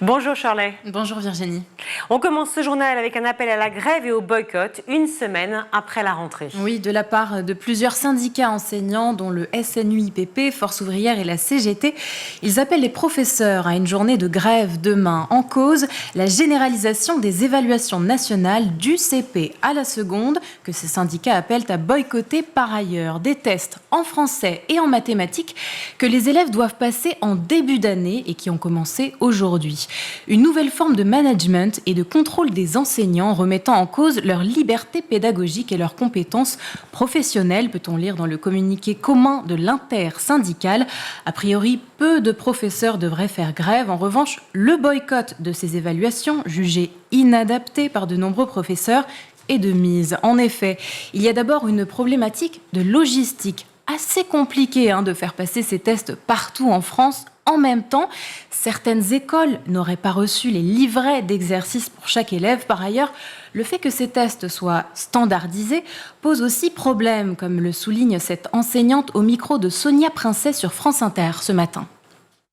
Bonjour Shirley. Bonjour Virginie. On commence ce journal avec un appel à la grève et au boycott, une semaine après la rentrée. Oui, de la part de plusieurs syndicats enseignants, dont le SNUIPP, Force ouvrière et la CGT. Ils appellent les professeurs à une journée de grève demain. En cause, la généralisation des évaluations nationales du CP à la seconde, que ces syndicats appellent à boycotter par ailleurs. Des tests en français et en mathématiques que les élèves doivent passer en début d'année et qui ont commencé aujourd'hui. Une nouvelle forme de management et de contrôle des enseignants remettant en cause leur liberté pédagogique et leurs compétences professionnelles, peut-on lire dans le communiqué commun de l'inter-syndical. A priori, peu de professeurs devraient faire grève. En revanche, le boycott de ces évaluations, jugé inadapté par de nombreux professeurs, est de mise. En effet, il y a d'abord une problématique de logistique assez compliquée de faire passer ces tests partout en France en même temps. Certaines écoles n'auraient pas reçu les livrets d'exercices pour chaque élève. Par ailleurs, le fait que ces tests soient standardisés pose aussi problème, comme le souligne cette enseignante au micro de Sonia Princet sur France Inter ce matin.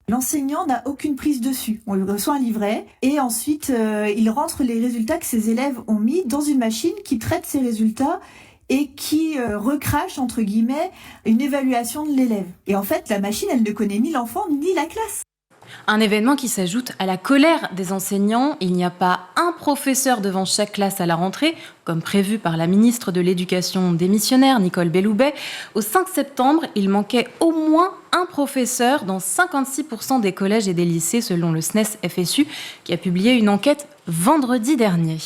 L'enseignant n'a aucune prise dessus. On lui reçoit un livret et ensuite il rentre les résultats que ses élèves ont mis dans une machine qui traite ces résultats et qui recrache, entre guillemets, une évaluation de l'élève. Et en fait, la machine, elle ne connaît ni l'enfant ni la classe. Un événement qui s'ajoute à la colère des enseignants. Il n'y a pas un professeur devant chaque classe à la rentrée, comme prévu par la ministre de l'Éducation démissionnaire, Nicole Belloubet. Au 5 septembre, il manquait au moins un professeur dans 56% des collèges et des lycées, selon le SNES-FSU, qui a publié une enquête vendredi dernier.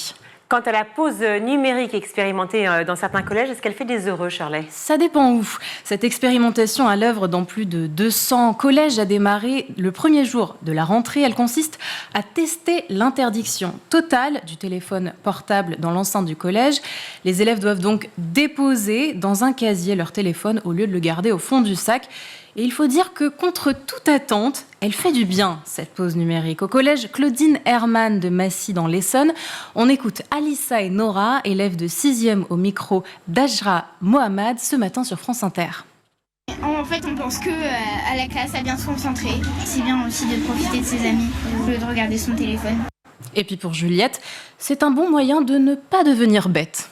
Quant à la pause numérique expérimentée dans certains collèges, est-ce qu'elle fait des heureux, Shirley ? Ça dépend où. Cette expérimentation à l'œuvre dans plus de 200 collèges a démarré le premier jour de la rentrée. Elle consiste à tester l'interdiction totale du téléphone portable dans l'enceinte du collège. Les élèves doivent donc déposer dans un casier leur téléphone au lieu de le garder au fond du sac. Et il faut dire que, contre toute attente, elle fait du bien, cette pause numérique. Au collège Claudine Hermann de Massy dans l'Essonne, on écoute Alissa et Nora, élèves de 6e au micro d'Ajra Mohamed, ce matin sur France Inter. En fait, on pense que à la classe, à bien se concentrer. C'est bien aussi de profiter de ses amis au lieu de regarder son téléphone. Et puis pour Juliette, c'est un bon moyen de ne pas devenir bête.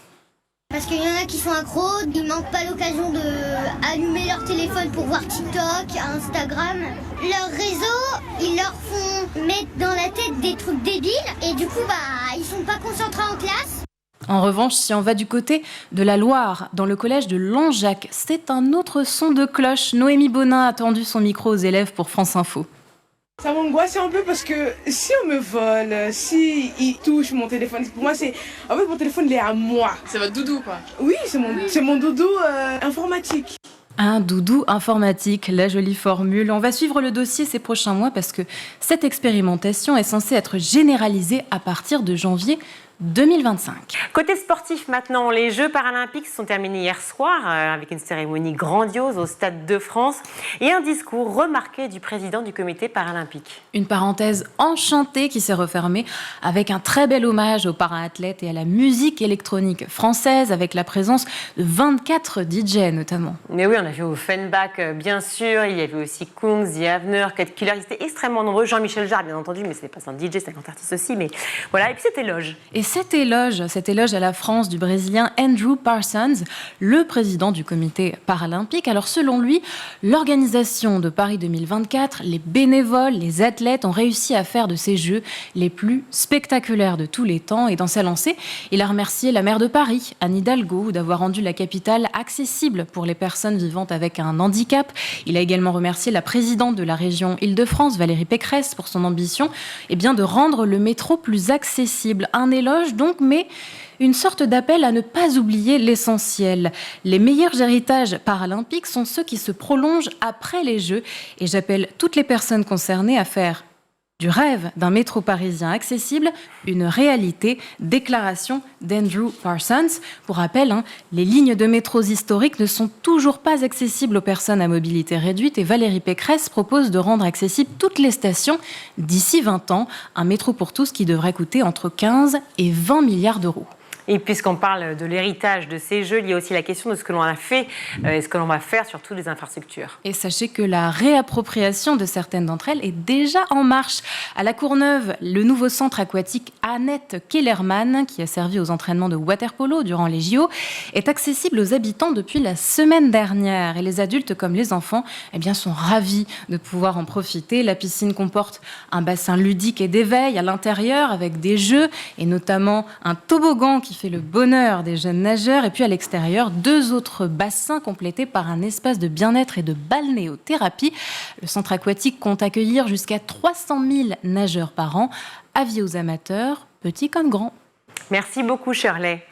Parce qu'il y en a qui sont accros, ils manquent pas l'occasion d'allumer leur téléphone pour voir TikTok, Instagram. Leur réseau, ils leur font mettre dans la tête des trucs débiles et du coup, ils sont pas concentrés en classe. En revanche, si on va du côté de la Loire, dans le collège de Langeac, c'est un autre son de cloche. Noémie Bonin a tendu son micro aux élèves pour France Info. Ça m'angoisse un peu parce que si on me vole, si ils touchent mon téléphone, pour moi c'est... En fait mon téléphone il est à moi. C'est votre doudou quoi. Oui, c'est mon doudou informatique. Un doudou informatique, la jolie formule. On va suivre le dossier ces prochains mois parce que cette expérimentation est censée être généralisée à partir de janvier 2025. Côté sportif maintenant, les Jeux paralympiques se sont terminés hier soir avec une cérémonie grandiose au Stade de France et un discours remarqué du président du comité paralympique. Une parenthèse enchantée qui s'est refermée avec un très bel hommage aux para-athlètes et à la musique électronique française avec la présence de 24 DJ notamment. Mais oui, on a vu Offenbach bien sûr, il y avait aussi Kungs, The Avener, Cut Killer, ils étaient extrêmement nombreux, Jean-Michel Jarre bien entendu, mais ce n'est pas un DJ, c'est un grand artiste aussi, mais voilà, et puis cet éloge. Et cet éloge à la France du Brésilien Andrew Parsons, le président du comité paralympique. Alors selon lui, l'organisation de Paris 2024, les bénévoles, les athlètes ont réussi à faire de ces Jeux les plus spectaculaires de tous les temps. Et dans sa lancée, il a remercié la maire de Paris, Anne Hidalgo, d'avoir rendu la capitale accessible pour les personnes vivant avec un handicap. Il a également remercié la présidente de la région Île-de-France, Valérie Pécresse, pour son ambition de rendre le métro plus accessible. Un éloge donc, mais une sorte d'appel à ne pas oublier l'essentiel. Les meilleurs héritages paralympiques sont ceux qui se prolongent après les Jeux. Et j'appelle toutes les personnes concernées à faire du rêve d'un métro parisien accessible une réalité. Déclaration d'Andrew Parsons. Pour rappel, les lignes de métros historiques ne sont toujours pas accessibles aux personnes à mobilité réduite et Valérie Pécresse propose de rendre accessibles toutes les stations d'ici 20 ans. Un métro pour tous qui devrait coûter entre 15 et 20 milliards d'euros. Et puisqu'on parle de l'héritage de ces jeux, il y a aussi la question de ce que l'on a fait et ce que l'on va faire sur toutes les infrastructures. Et sachez que la réappropriation de certaines d'entre elles est déjà en marche. À La Courneuve, le nouveau centre aquatique Annette Kellerman, qui a servi aux entraînements de water-polo durant les JO, est accessible aux habitants depuis la semaine dernière. Et les adultes comme les enfants sont ravis de pouvoir en profiter. La piscine comporte un bassin ludique et d'éveil à l'intérieur avec des jeux et notamment un toboggan qui fait le bonheur des jeunes nageurs. Et puis à l'extérieur, 2 autres bassins complétés par un espace de bien-être et de balnéothérapie. Le centre aquatique compte accueillir jusqu'à 300 000 nageurs par an. Avis aux amateurs, petits comme grands. Merci beaucoup Shirley.